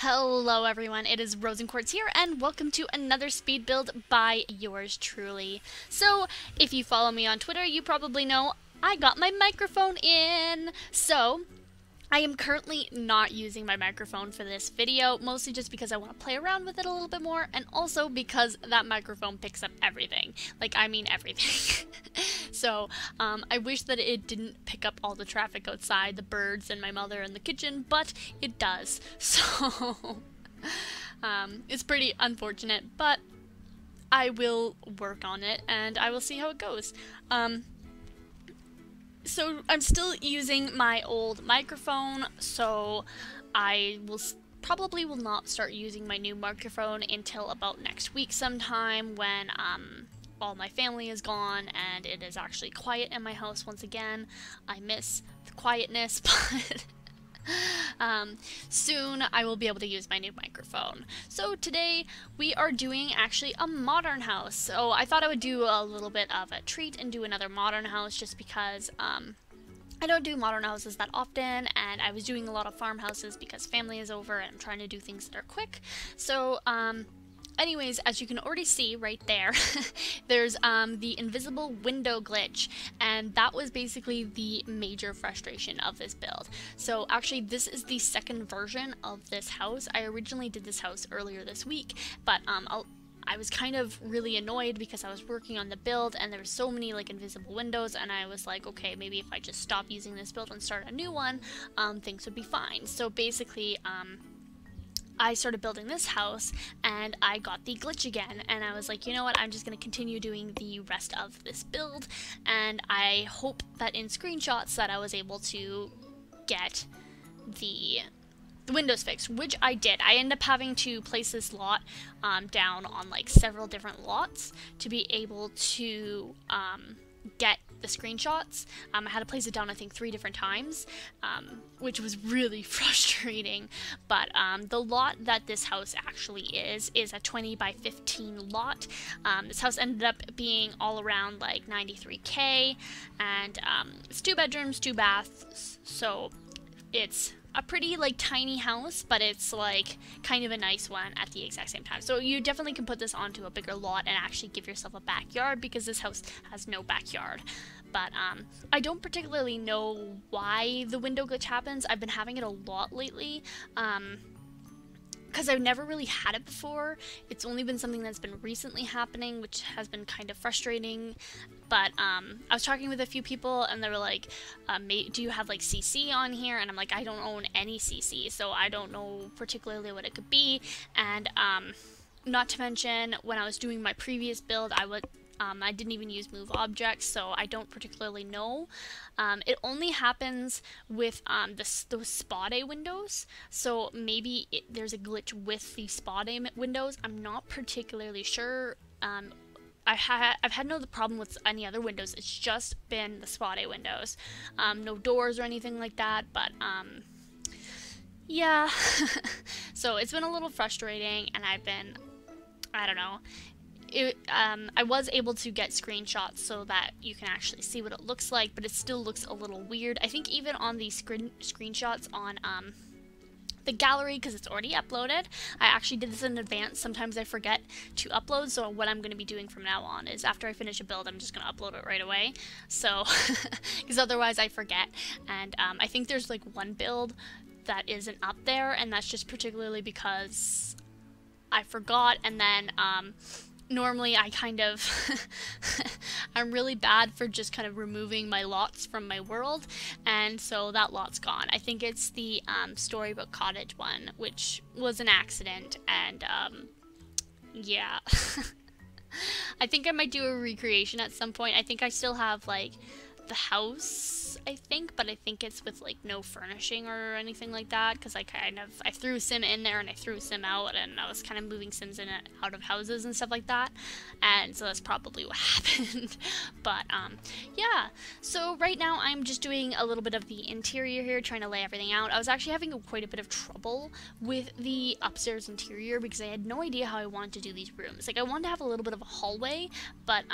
Hello everyone, it is RosinQuartz here, and welcome to another speed build by yours truly. So, if you follow me on Twitter, you probably know I got my microphone in! So, I am currently not using my microphone for this video, mostly just because I want to play around with it a little bit more, and also because that microphone picks up everything. Like, I mean everything. So, I wish that it didn't pick up all the traffic outside, the birds and my mother in the kitchen, but it does. So, it's pretty unfortunate, but I will work on it, and I will see how it goes. So I'm still using my old microphone, so I will probably will not start using my new microphone until about next week sometime when all my family is gone and it is actually quiet in my house once again. I miss the quietness, but soon I will be able to use my new microphone. So today we are doing actually a modern house. So I thought I would do a little bit of a treat and do another modern house just because I don't do modern houses that often, and I was doing a lot of farmhouses because family is over and I'm trying to do things that are quick. So anyways, as you can already see right there, there's the invisible window glitch, and that was basically the major frustration of this build. So actually this is the second version of this house. I originally did this house earlier this week, but I was kind of really annoyed because I was working on the build and there were so many like invisible windows, and I was like, okay, maybe if I just stop using this build and start a new one, things would be fine. So basically, I started building this house and I got the glitch again, and I was like, you know what, I'm just going to continue doing the rest of this build, and I hope that in screenshots that I was able to get the windows fixed, which I did. I ended up having to place this lot down on like several different lots to be able to get the screenshots. I had to place it down I think 3 different times, which was really frustrating, but the lot that this house actually is a 20 by 15 lot. This house ended up being all around like 93k, and it's 2 bedrooms, 2 baths, so it's a pretty like tiny house, but it's like kind of a nice one at the exact same time. So you definitely can put this onto a bigger lot and actually give yourself a backyard, because this house has no backyard. But I don't particularly know why the window glitch happens. I've been having it a lot lately, because I've never really had it before. It's only been something that's been recently happening, which has been kind of frustrating. But I was talking with a few people and they were like, do you have like CC on here? And I'm like, I don't own any CC, so I don't know particularly what it could be. And not to mention, when I was doing my previous build, I didn't even use move objects, so I don't particularly know. It only happens with those spot A windows, so maybe there's a glitch with the spot A windows. I'm not particularly sure. I've had no problem with any other windows. It's just been the spot A windows. No doors or anything like that, but yeah. So it's been a little frustrating, and I don't know. I was able to get screenshots so that you can actually see what it looks like, but it still looks a little weird. I think even on the screenshots on the gallery, because it's already uploaded. I actually did this in advance. Sometimes I forget to upload, so what I'm going to be doing from now on is after I finish a build, I'm just going to upload it right away. So, because otherwise I forget. And I think there's like one build that isn't up there, and that's just particularly because I forgot, and then normally I kind of I'm really bad for just kind of removing my lots from my world, and so that lot's gone. I think it's the Storybook Cottage one, which was an accident, and yeah. I think I might do a recreation at some point. I think I still have like the house, I think, but I think it's with like no furnishing or anything like that, because I threw a sim in there and I threw a sim out, and I was kind of moving sims in and out of houses and stuff like that, and so that's probably what happened. But yeah, so right now I'm just doing a little bit of the interior here, trying to lay everything out. I was actually having quite a bit of trouble with the upstairs interior because I had no idea how I wanted to do these rooms. Like, I wanted to have a little bit of a hallway, but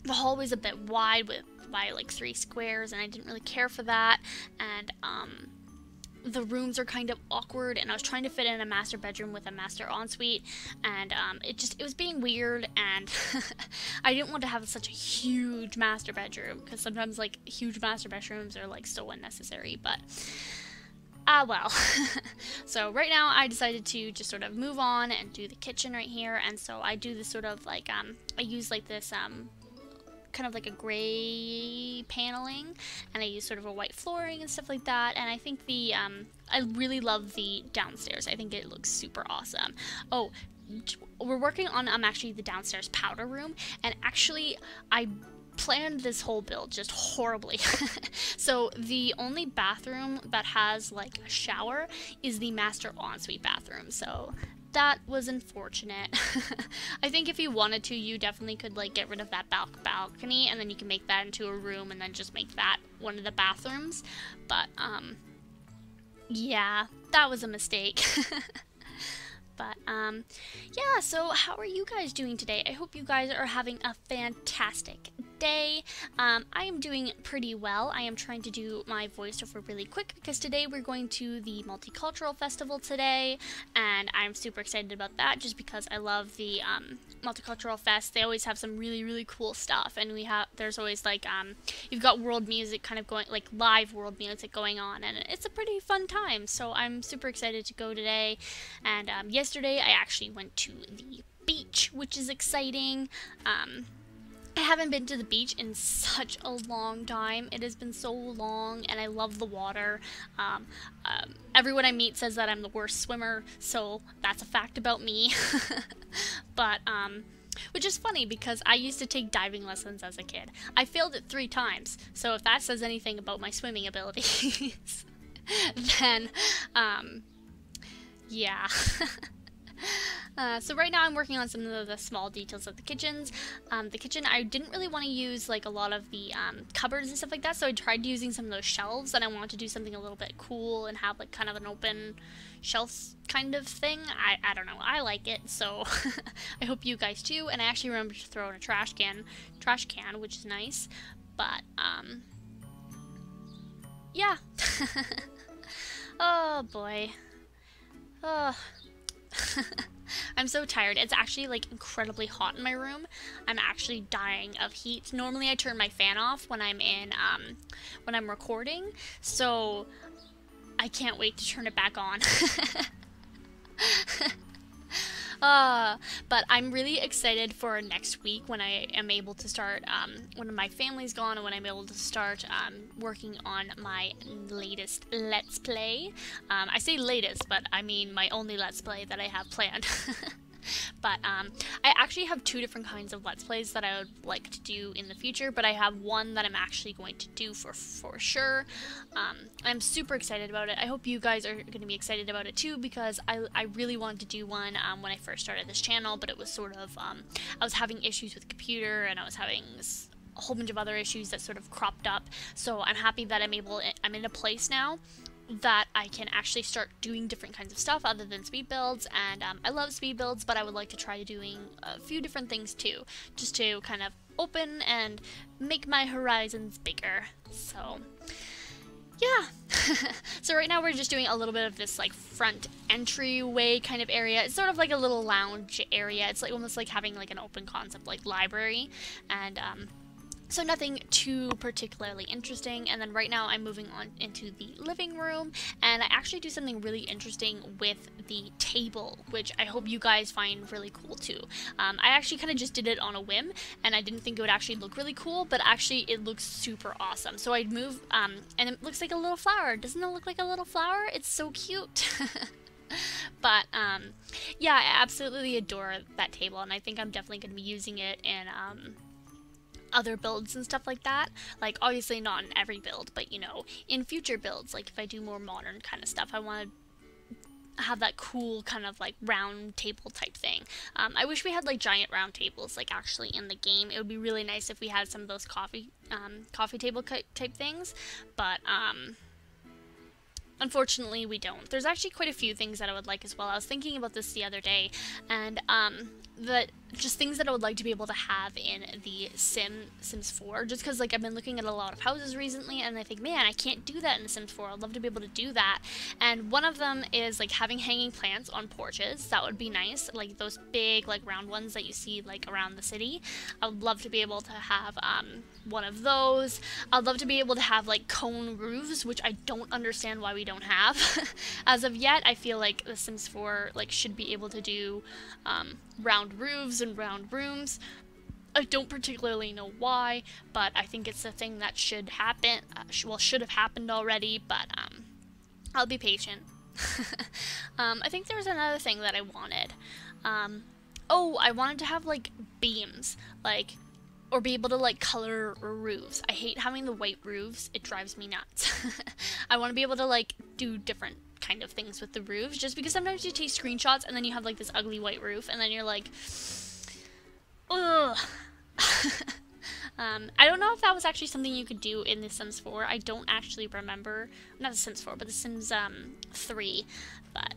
the hallway's a bit wide by like 3 squares, and I didn't really care for that. And the rooms are kind of awkward, and I was trying to fit in a master bedroom with a master ensuite, and it was being weird, and I didn't want to have such a huge master bedroom, because sometimes like huge master bedrooms are like so unnecessary, but well. So right now I decided to just sort of move on and do the kitchen right here, and so I do this sort of like I use like this kind of like a gray paneling, and I use sort of a white flooring and stuff like that, and I think the I really love the downstairs. I think it looks super awesome. Oh, we're working on actually the downstairs powder room, and actually I planned this whole build just horribly. So the only bathroom that has like a shower is the master ensuite bathroom, so that was unfortunate. I think if you wanted to, you definitely could like get rid of that balcony, and then you can make that into a room and then just make that one of the bathrooms, but yeah, that was a mistake. But, yeah, so how are you guys doing today? I hope you guys are having a fantastic day. I am doing pretty well. I am trying to do my voiceover really quick because today we're going to the Multicultural Festival today, and I'm super excited about that just because I love the, Multicultural Fest. They always have some really, really cool stuff, and there's always, like, you've got world music kind of going, like, live world music going on, and it's a pretty fun time, so I'm super excited to go today, and, yesterday I actually went to the beach, which is exciting. I haven't been to the beach in such a long time. It has been so long, and I love the water. Everyone I meet says that I'm the worst swimmer, so that's a fact about me. But, which is funny because I used to take diving lessons as a kid. I failed it 3 times, so if that says anything about my swimming abilities, then, yeah. So right now I'm working on some of the small details of the kitchens. The kitchen, I didn't really want to use like a lot of the cupboards and stuff like that, so I tried using some of those shelves, and I wanted to do something a little bit cool and have like kind of an open shelf kind of thing. I don't know, I like it, so I hope you guys too. And I actually remembered to throw in a trash can, which is nice, but yeah. Oh boy. Oh. I'm so tired. It's actually like incredibly hot in my room. I'm actually dying of heat. Normally I turn my fan off when I'm when I'm recording, so I can't wait to turn it back on. But I'm really excited for next week when I am able to start, when my family's gone, and when I'm able to start working on my latest Let's Play. I say latest, but I mean my only Let's Play that I have planned. But I actually have 2 different kinds of Let's Plays that I would like to do in the future, but I have one that I'm actually going to do for sure. I'm super excited about it. I hope you guys are going to be excited about it too, because I really wanted to do one when I first started this channel, but it was sort of, I was having issues with the computer, and I was having a whole bunch of other issues that sort of cropped up, so I'm happy that I'm in a place now that I can actually start doing different kinds of stuff other than speed builds, and I love speed builds, but I would like to try doing a few different things too, just to kind of open and make my horizons bigger. So yeah. So right now we're just doing a little bit of this like front entryway kind of area. It's sort of like a little lounge area. It's like almost like having like an open concept like library, and so nothing too particularly interesting. And then right now I'm moving on into the living room, and I actually do something really interesting with the table, which I hope you guys find really cool too. I actually kind of just did it on a whim, and I didn't think it would actually look really cool, but actually it looks super awesome. So I'd move, and it looks like a little flower. Doesn't it look like a little flower? It's so cute. But, yeah, I absolutely adore that table, and I think I'm definitely going to be using it in, other builds and stuff like that. Like, obviously not in every build, but, you know, in future builds, like, if I do more modern kind of stuff, I want to have that cool kind of, like, round table type thing. I wish we had, like, giant round tables, like, actually in the game. It would be really nice if we had some of those coffee table type things, but, unfortunately, we don't. There's actually quite a few things that I would like as well. I was thinking about this the other day, and just things that I would like to be able to have in the Sims 4, just because like I've been looking at a lot of houses recently and I think, man, I can't do that in the Sims 4. I'd love to be able to do that. And one of them is like having hanging plants on porches. That would be nice, like those big like round ones that you see like around the city. I would love to be able to have one of those. I'd love to be able to have like cone roofs, which I don't understand why we don't have as of yet. I feel like the Sims 4 like should be able to do round roofs and round rooms. I don't particularly know why, but I think it's a thing that should happen. Should have happened already, but I'll be patient. I think there was another thing that I wanted. Oh, I wanted to have like beams, like, or be able to like color roofs. I hate having the white roofs. It drives me nuts. I want to be able to like do different kind of things with the roofs, just because sometimes you take screenshots and then you have like this ugly white roof and then you're like, ugh. I don't know if that was actually something you could do in The Sims 4. I don't actually remember. Not The Sims 4, but The Sims 3. But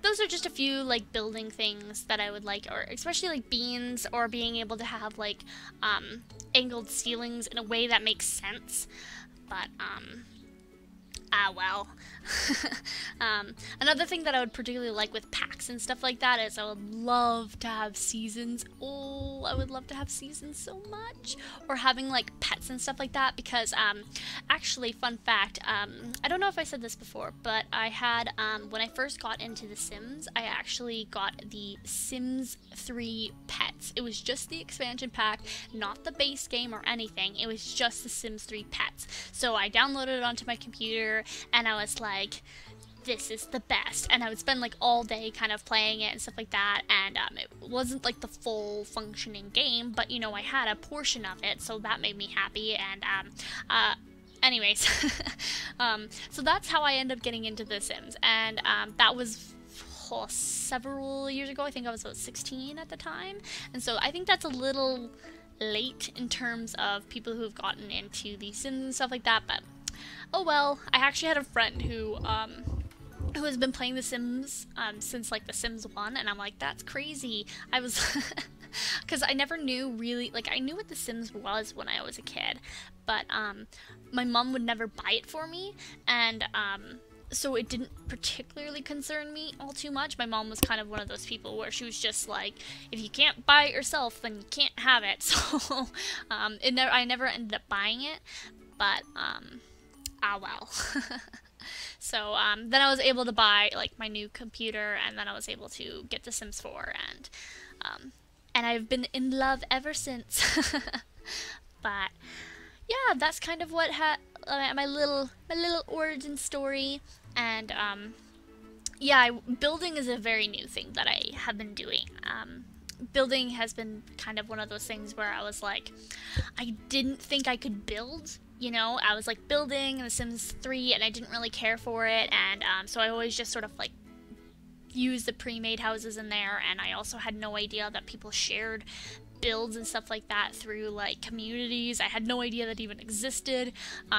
those are just a few like building things that I would like, or especially like beams, or being able to have like angled ceilings in a way that makes sense. But well. Another thing that I would particularly like with packs and stuff like that is I would love to have seasons. Oh, I would love to have seasons so much. Or having like pets and stuff like that, because actually, fun fact, I don't know if I said this before, but I had when I first got into The Sims, I actually got the Sims 3 pets. It was just the expansion pack, not the base game or anything. It was just the Sims 3 pets. So I downloaded it onto my computer and I was like, this is the best, and I would spend like all day kind of playing it and stuff like that, and it wasn't like the full functioning game, but you know, I had a portion of it, so that made me happy. And anyways, so that's how I ended up getting into The Sims, and that was several years ago. I think I was about 16 at the time, and so I think that's a little late in terms of people who've gotten into The Sims and stuff like that, but oh well. I actually had a friend who has been playing The Sims since like The Sims 1, and I'm like, that's crazy. I was because I never knew really, like, I knew what The Sims was when I was a kid, but my mom would never buy it for me, and so it didn't particularly concern me all too much. My mom was kind of one of those people where she was just like, if you can't buy it yourself, then you can't have it. So I never ended up buying it, but well. So then I was able to buy like my new computer, and then I was able to get The Sims 4, and I've been in love ever since. But yeah, that's kind of what my little origin story. And yeah, building is a very new thing that I have been doing. Building has been kind of one of those things where I was like, I didn't think I could build. You know, I was like building in The Sims 3 and I didn't really care for it, and so I always just sort of like used the pre-made houses in there, and I also had no idea that people shared builds and stuff like that through like communities. I had no idea that even existed.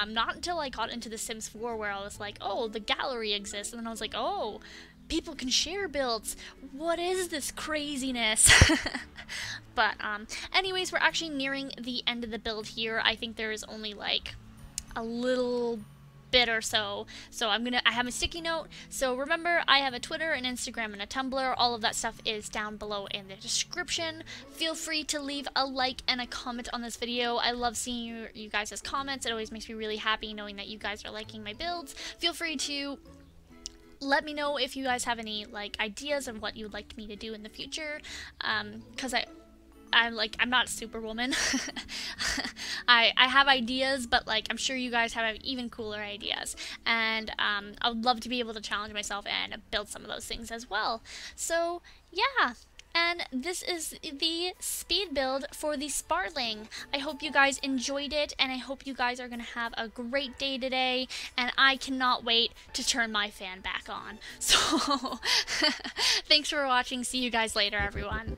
Not until I got into The Sims 4 where I was like, oh, the gallery exists, and then I was like, oh, people can share builds. What is this craziness? But anyways, we're actually nearing the end of the build here. I think there is only like a little bit or so. So I have a sticky note. So remember, I have a Twitter, an Instagram, and a Tumblr. All of that stuff is down below in the description. Feel free to leave a like and a comment on this video. I love seeing you guys' comments. It always makes me really happy knowing that you guys are liking my builds. Feel free to let me know if you guys have any like ideas on what you would like me to do in the future, because I'm not Superwoman. I have ideas, but like I'm sure you guys have even cooler ideas, and I would love to be able to challenge myself and build some of those things as well. So yeah. And this is the speed build for the Sparling. I hope you guys enjoyed it, and I hope you guys are going to have a great day today, and I cannot wait to turn my fan back on. So, thanks for watching. See you guys later, everyone.